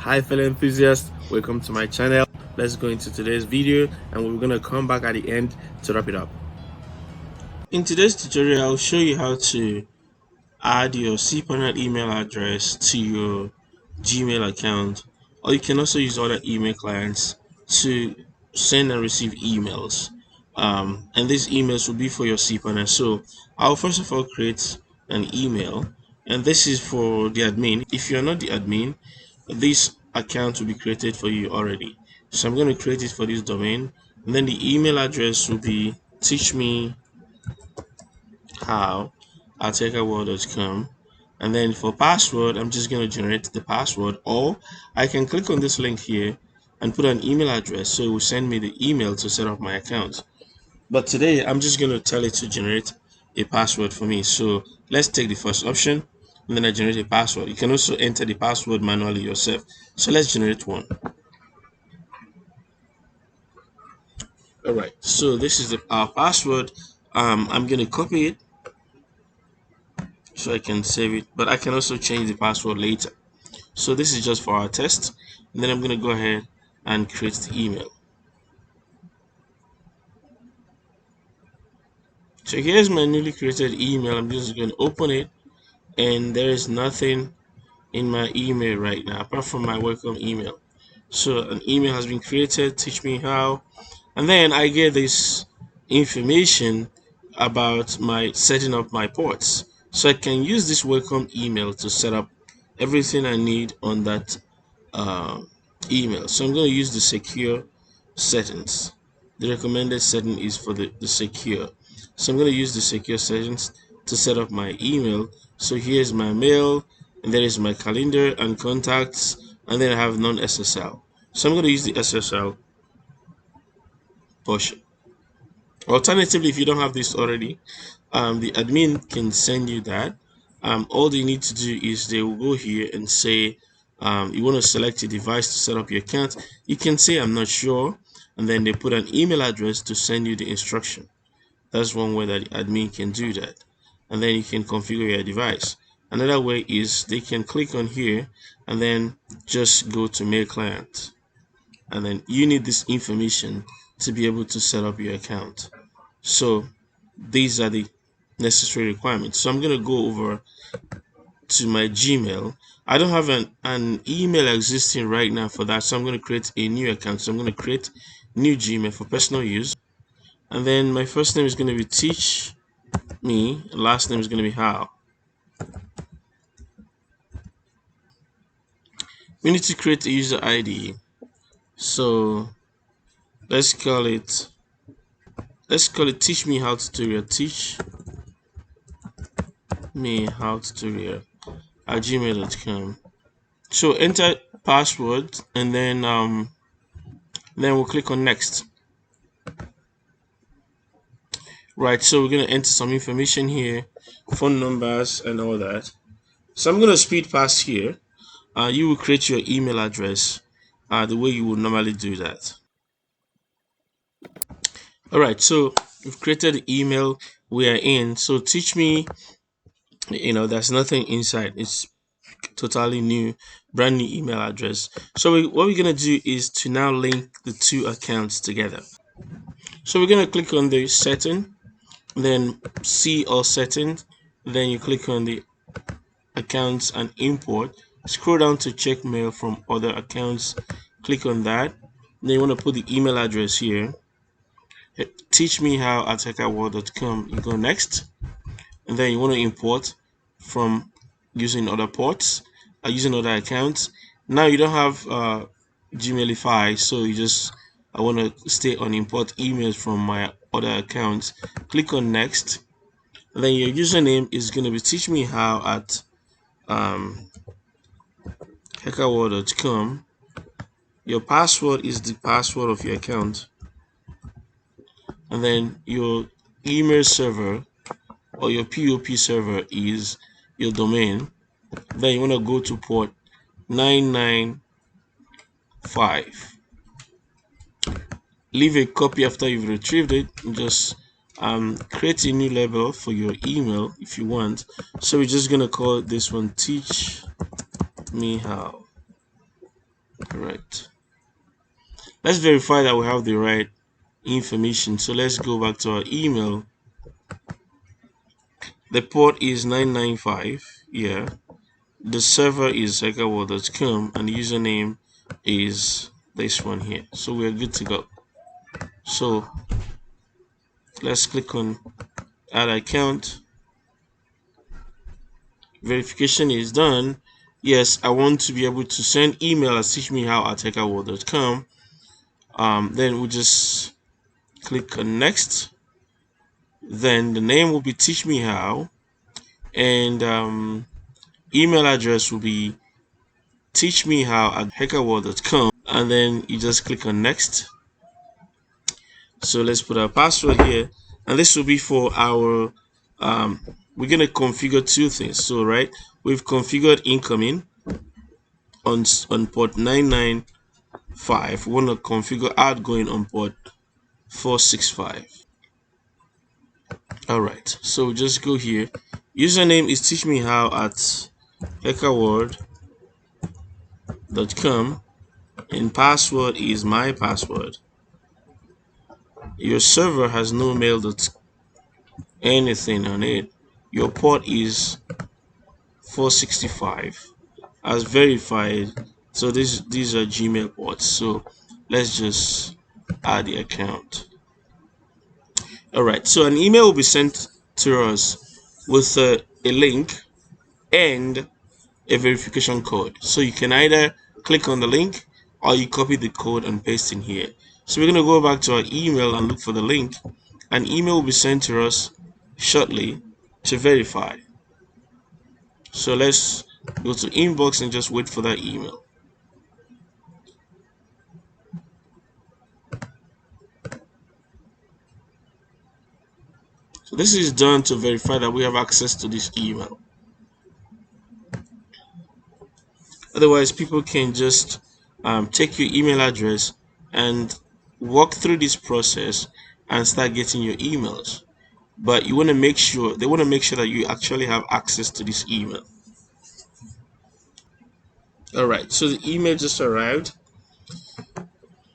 Hi fellow enthusiasts, welcome to my channel. Let's go into today's video and we're going to come back at the end to wrap it up. In today's tutorial, I'll show you how to add your cPanel email address to your Gmail account, or you can also use other email clients to send and receive emails. And these emails will be for your cPanel. So I'll first of all create an email, and this is for the admin. If you're not the admin, this account will be created for you already. So I'm going to create it for this domain, and then the email address will be teachmehow@hackerworld.com. And then for password, I'm just going to generate the password, or I can click on this link here and put an email address, so it will send me the email to set up my account. But today I'm just going to tell it to generate a password for me. So let's take the first option, and then I generate a password. You can also enter the password manually yourself. So let's generate one. All right, so this is our password. I'm going to copy it so I can save it, but I can also change the password later. So this is just for our test, and then I'm going to go ahead and create the email. So here's my newly created email. I'm just going to open it, and there is nothing in my email right now apart from my welcome email. So an email has been created, teach me how, and then I get this information about my setting up my ports. So I can use this welcome email to set up everything I need on that email. So I'm going to use the secure settings. The recommended setting is for the secure. So I'm going to use the secure settings to set up my email. So here's my mail, and there is my calendar and contacts, and then I have non-SSL. So I'm going to use the SSL portion. Alternatively, if you don't have this already, the admin can send you that. All they need to do is they will go here and say you want to select a device to set up your account. You can say I'm not sure, and then they put an email address to send you the instruction. That's one way that the admin can do that, and then you can configure your device. Another way is they can click on here and then just go to mail client, and then you need this information to be able to set up your account. So these are the necessary requirements. So I'm going to go over to my Gmail. I don't have an email existing right now for that, so I'm going to create a new account. So I'm going to create new Gmail for personal use, and then my first name is going to be teach me, last name is going to be how. We need to create a user ID, so let's call it teach me how tutorial. Teach me how tutorial at gmail.com. So enter password, and then we'll click on next. Right, so we're going to enter some information here, phone numbers and all that. So I'm going to speed past here. You will create your email address the way you would normally do that. All right, so we've created the email we are in. So teach me, there's nothing inside. It's totally new, brand new email address. So what we're going to do is to now link the two accounts together. So we're going to click on the setting, then see all settings, then you click on the accounts and import, scroll down to check mail from other accounts, click on that, then you want to put the email address here, teach me how at hackerworld.com. You go next, and then you want to import from using other ports, using other accounts. Now you don't have Gmailify, so I want to stay on import emails from my other accounts. Click on next, and then your username is going to be teach me how at hackerworld.com. Your password is the password of your account, and then your email server or your POP server is your domain. Then you want to go to port 995. Leave a copy after you've retrieved it. Just create a new label for your email if you want. So we're just gonna call this one teach me how. All right. Let's verify that we have the right information. So let's go back to our email. The port is 995. Yeah. The server is hackerworld.com and the username is this one here. So we're good to go. So let's click on add account. Verification is done. Yes, I want to be able to send email at teachmehow@hackerworld.com. Then we just click on next. Then the name will be teach me how, and email address will be teachmehow@hackerworld.com, and then you just click on next. So let's put our password here, and this will be for our we're gonna configure two things. So right, we've configured incoming on port 995. We want to configure outgoing on port 465. All right, so just go here. Username is teachmehow@hackerworld.com, and password is my password. Your server has no mail anything on it. Your port is 465 as verified. So these are Gmail ports. So let's just add the account. All right, so an email will be sent to us with a link and a verification code. So you can either click on the link or you copy the code and paste in here. So we're going to go back to our email and look for the link. An email will be sent to us shortly to verify. So let's go to inbox and just wait for that email. So this is done to verify that we have access to this email. Otherwise, people can just take your email address and walk through this process and start getting your emails. But you want to make sure they want to make sure that you actually have access to this email. All right, so the email just arrived.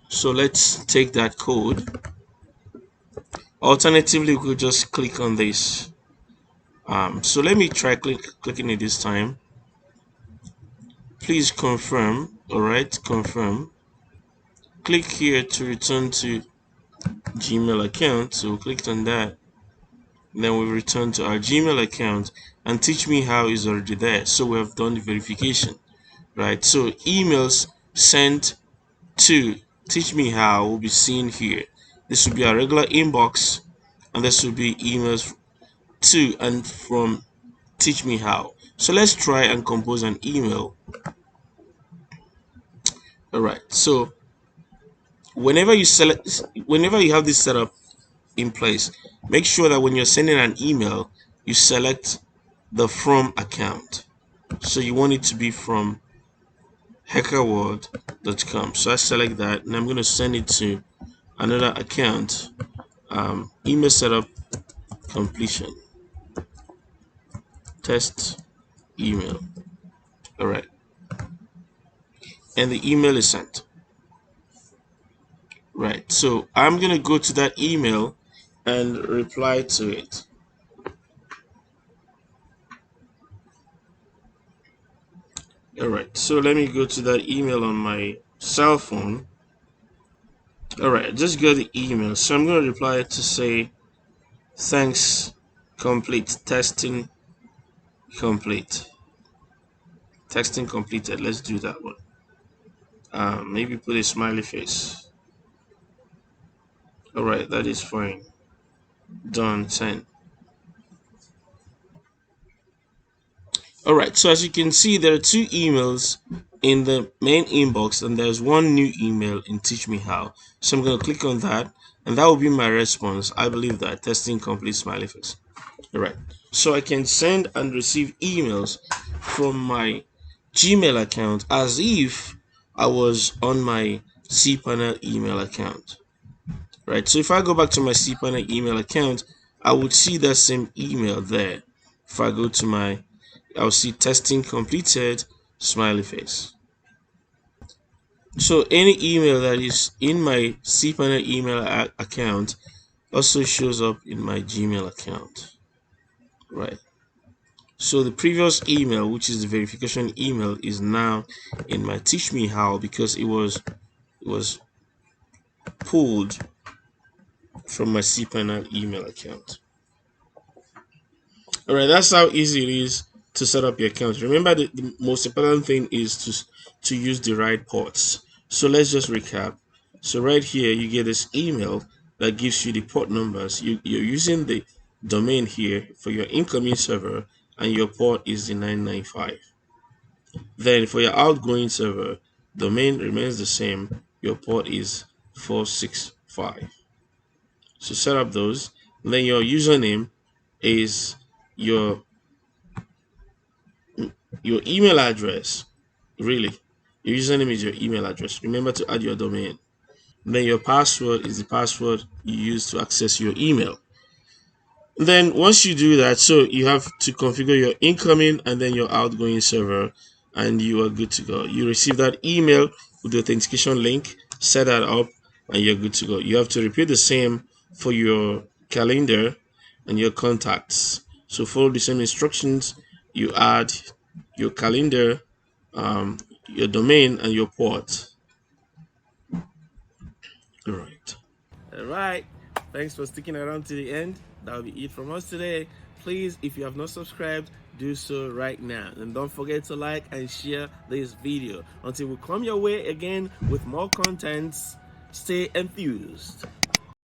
So let's take that code. Alternatively, we could just click on this. So let me try clicking it this time. Please confirm. All right, confirm. Click here to return to Gmail account. So clicked on that. Then we return to our Gmail account, and teach me how is already there. So we have done the verification, right? So emails sent to teach me how will be seen here. This will be our regular inbox, and this will be emails to and from teach me how. So let's try and compose an email. All right, so whenever you have this setup in place, make sure that when you're sending an email, you select the from account. So you want it to be from hackerworld.com. So I select that, and I'm going to send it to another account. Email setup completion, test email. All right, and the email is sent. Right, so I'm going to go to that email and reply to it. All right, so let me go to that email on my cell phone. All right, I just got the email, so I'm going to reply to say thanks, complete, testing complete, testing completed. Let's do that one. Maybe put a smiley face. All right, that is fine. Done. Send. All right, so as you can see, there are two emails in the main inbox, and there's one new email in teach me how. So I'm going to click on that, and that will be my response. I believe that testing complete smiley face. All right, so I can send and receive emails from my Gmail account as if I was on my cPanel email account. Right, so if I go back to my cPanel email account, I would see that same email there. If I go to I'll see testing completed, smiley face. So any email that is in my cPanel email account also shows up in my Gmail account, right? So the previous email, which is the verification email, is now in my Teach Me How because it was pulled from my cPanel email account. All right, that's how easy it is to set up your account. Remember, the most important thing is to use the right ports. So let's just recap. So right here, you get this email that gives you the port numbers. You're using the domain here for your incoming server, and your port is the 995. Then for your outgoing server, domain remains the same. Your port is 465. So set up those. Then your username is your your email address. Really, your username is your email address. Remember to add your domain. Then your password is the password you use to access your email. Then once you do that, so you have to configure your incoming and then your outgoing server, and you are good to go. You receive that email with the authentication link, set that up, and you're good to go. You have to repeat the same for your calendar and your contacts. So follow the same instructions. You add your calendar, your domain, and your port. All right. All right. Thanks for sticking around to the end. That'll be it from us today. Please, if you have not subscribed, do so right now. And don't forget to like and share this video. Until we come your way again with more contents, stay enthused.